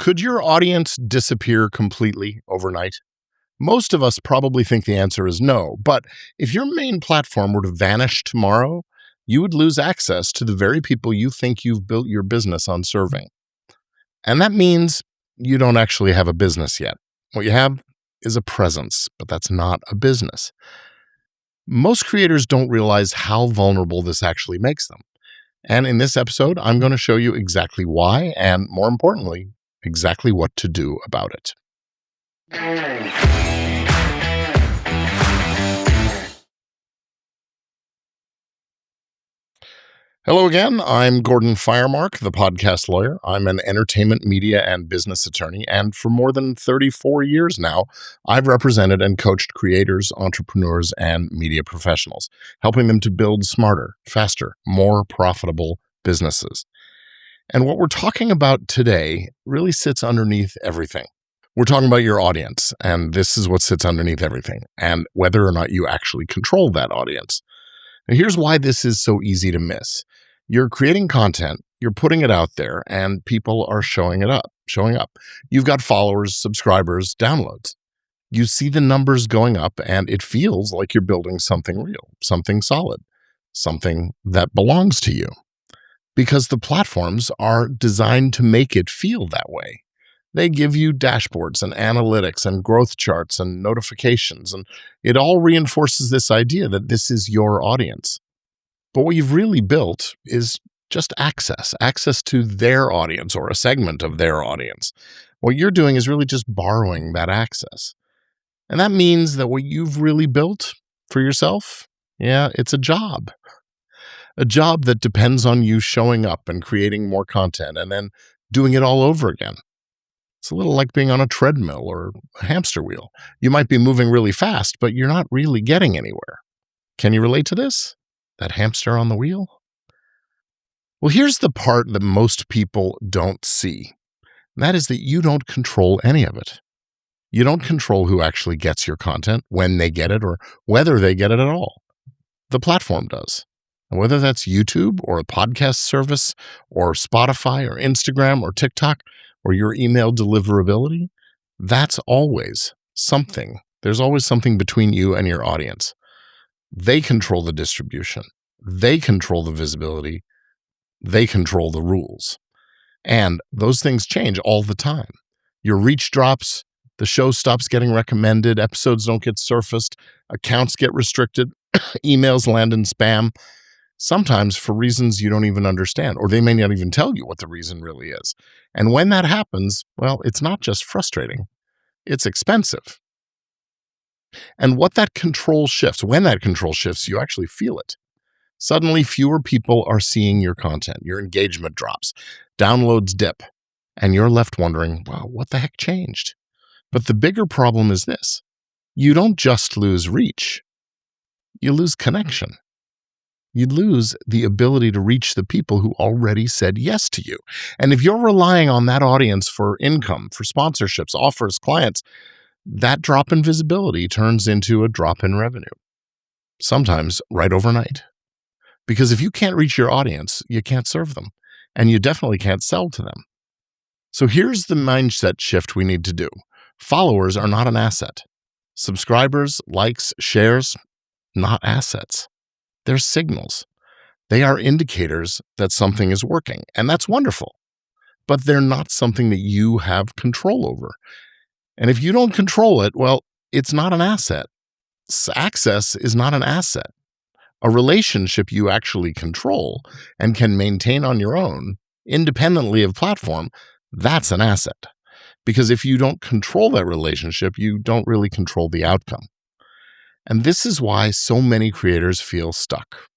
Could your audience disappear completely overnight? Most of us probably think the answer is no, but if your main platform were to vanish tomorrow, you would lose access to the very people you think you've built your business on serving. And that means you don't actually have a business yet. What you have is a presence, but that's not a business. Most creators don't realize how vulnerable this actually makes them. And in this episode, I'm going to show you exactly why, and more importantly, exactly what to do about it. Hello again. I'm Gordon Firemark, the podcast lawyer. I'm an entertainment, media, and business attorney. And for more than 34 years now, I've represented and coached creators, entrepreneurs, and media professionals, helping them to build smarter, faster, more profitable businesses. And what we're talking about today really sits underneath everything. We're talking about your audience, and this is what sits underneath everything, and whether or not you actually control that audience. Now, here's why this is so easy to miss. You're creating content, you're putting it out there, and people are showing up. You've got followers, subscribers, downloads. You see the numbers going up, and it feels like you're building something real, something solid, something that belongs to you. Because the platforms are designed to make it feel that way. They give you dashboards and analytics and growth charts and notifications, and it all reinforces this idea that this is your audience. But what you've really built is just access to their audience or a segment of their audience. What you're doing is really just borrowing that access. And that means that what you've really built for yourself, it's a job that depends on you showing up and creating more content and then doing it all over again. It's a little like being on a treadmill or a hamster wheel. You might be moving really fast, but you're not really getting anywhere. Can you relate to this? That hamster on the wheel? Well, here's the part that most people don't see. And that is that you don't control any of it. You don't control who actually gets your content, when they get it, or whether they get it at all. The platform does. And whether that's YouTube or a podcast service or Spotify or Instagram or TikTok or your email deliverability, that's always something. There's always something between you and your audience. They control the distribution. They control the visibility. They control the rules. And those things change all the time. Your reach drops. The show stops getting recommended. Episodes don't get surfaced. Accounts get restricted. Emails land in spam. Sometimes for reasons you don't even understand, or they may not even tell you what the reason really is. And when that happens, well, it's not just frustrating, it's expensive. And when that control shifts, you actually feel it. Suddenly, fewer people are seeing your content, your engagement drops, downloads dip, and you're left wondering, wow, what the heck changed? But the bigger problem is this. You don't just lose reach, you lose connection. You'd lose the ability to reach the people who already said yes to you. And if you're relying on that audience for income, for sponsorships, offers, clients, that drop in visibility turns into a drop in revenue, sometimes right overnight. Because if you can't reach your audience, you can't serve them, and you definitely can't sell to them. So here's the mindset shift we need to do. Followers are not an asset. Subscribers, likes, shares, not assets. They're signals. They are indicators that something is working, and that's wonderful. But they're not something that you have control over. And if you don't control it, well, it's not an asset. Access is not an asset. A relationship you actually control and can maintain on your own, independently of platform, that's an asset. Because if you don't control that relationship, you don't really control the outcome. And this is why so many creators feel stuck.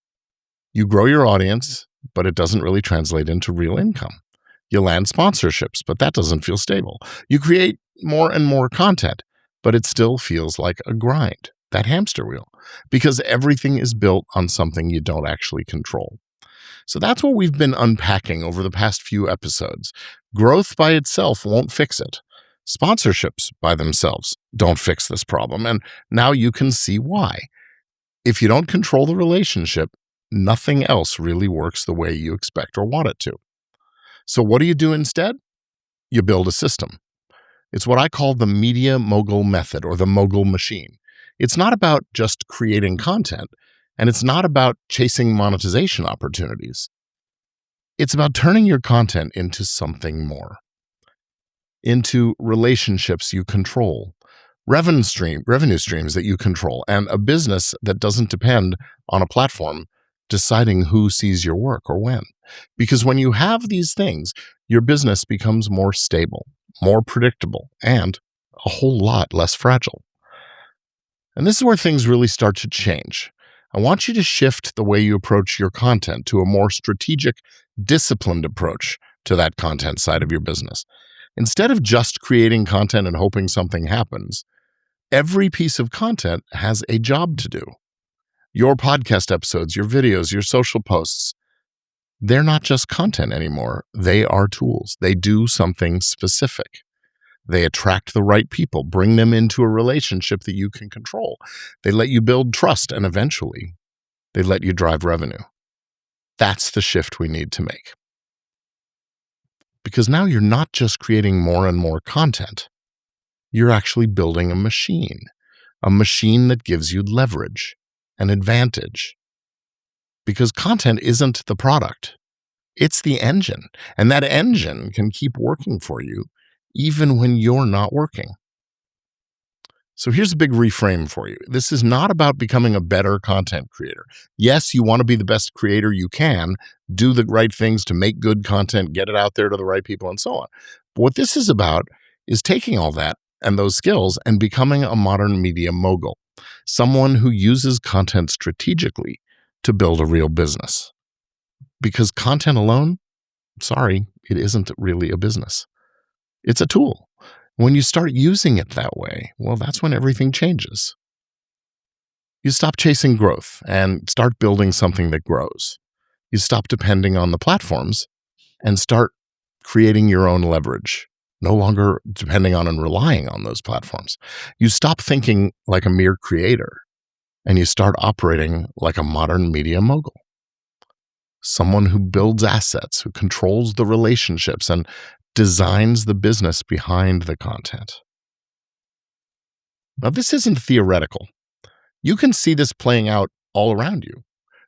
You grow your audience, but it doesn't really translate into real income. You land sponsorships, but that doesn't feel stable. You create more and more content, but it still feels like a grind, that hamster wheel, because everything is built on something you don't actually control. So that's what we've been unpacking over the past few episodes. Growth by itself won't fix it. Sponsorships by themselves don't fix this problem, and now you can see why. If you don't control the relationship, nothing else really works the way you expect or want it to. So what do you do instead? you build a system. It's what I call the media mogul method or the mogul machine. It's not about just creating content, and it's not about chasing monetization opportunities. It's about turning your content into something more, into relationships you control, revenue streams that you control, and a business that doesn't depend on a platform deciding who sees your work or when. Because when you have these things, your business becomes more stable, more predictable, and a whole lot less fragile. And this is where things really start to change. I want you to shift the way you approach your content to a more strategic, disciplined approach to that content side of your business. Instead of just creating content and hoping something happens, every piece of content has a job to do. Your podcast episodes, your videos, your social posts, they're not just content anymore. They are tools. They do something specific. They attract the right people, bring them into a relationship that you can control. They let you build trust, and eventually, they let you drive revenue. That's the shift we need to make. Because now you're not just creating more and more content. You're actually building a machine that gives you leverage, an advantage. Because content isn't the product. It's the engine, and that engine can keep working for you even when you're not working. So here's a big reframe for you. This is not about becoming a better content creator. Yes, you want to be the best creator you can, do the right things to make good content, get it out there to the right people, and so on. But what this is about is taking all that and those skills and becoming a modern media mogul, someone who uses content strategically to build a real business. Because content alone, sorry, it isn't really a business. It's a tool. When you start using it that way, well, that's when everything changes. You stop chasing growth and start building something that grows. You stop depending on the platforms and start creating your own leverage, no longer depending on and relying on those platforms. You stop thinking like a mere creator and you start operating like a modern media mogul. Someone who builds assets, who controls the relationships and designs the business behind the content. Now, this isn't theoretical. You can see this playing out all around you.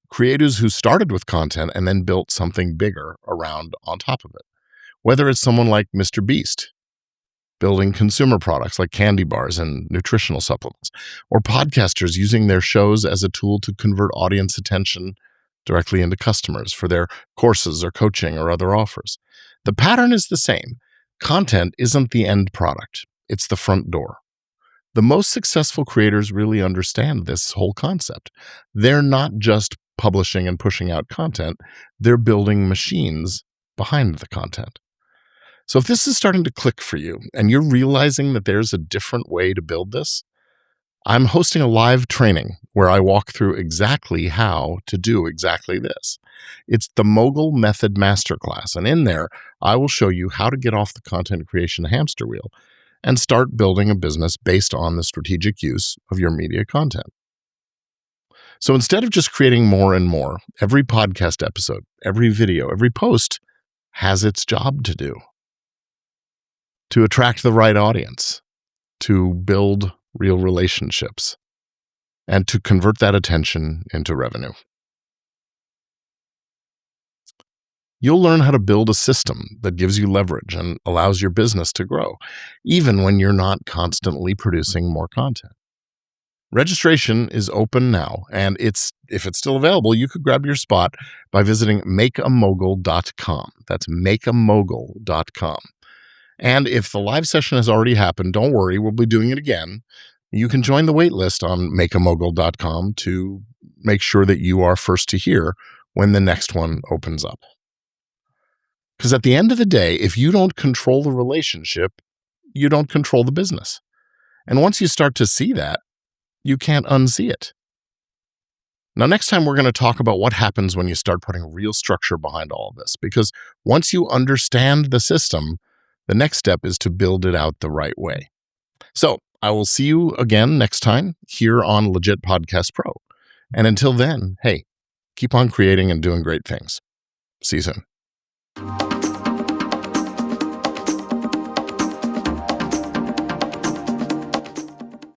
Creators who started with content and then built something bigger around on top of it. Whether it's someone like Mr. Beast, building consumer products like candy bars and nutritional supplements, or podcasters using their shows as a tool to convert audience attention directly into customers for their courses or coaching or other offers. The pattern is the same. Content isn't the end product. It's the front door. The most successful creators really understand this whole concept. They're not just publishing and pushing out content. They're building machines behind the content. So if this is starting to click for you and you're realizing that there's a different way to build this, I'm hosting a live training where I walk through exactly how to do exactly this. It's the Mogul Method Masterclass, and in there, I will show you how to get off the content creation hamster wheel and start building a business based on the strategic use of your media content. So instead of just creating more and more, every podcast episode, every video, every post has its job to do. To attract the right audience, to build real relationships, and to convert that attention into revenue. You'll learn how to build a system that gives you leverage and allows your business to grow, even when you're not constantly producing more content. Registration is open now, and if it's still available, you could grab your spot by visiting makeamogul.com. That's makeamogul.com. And if the live session has already happened, don't worry, we'll be doing it again. You can join the wait list on makeamogul.com to make sure that you are first to hear when the next one opens up. Because at the end of the day, if you don't control the relationship, you don't control the business. And once you start to see that, you can't unsee it. Now, next time we're going to talk about what happens when you start putting real structure behind all of this. Because once you understand the system, the next step is to build it out the right way. So I will see you again next time here on Legit Podcast Pro. And until then, hey, keep on creating and doing great things. See you soon.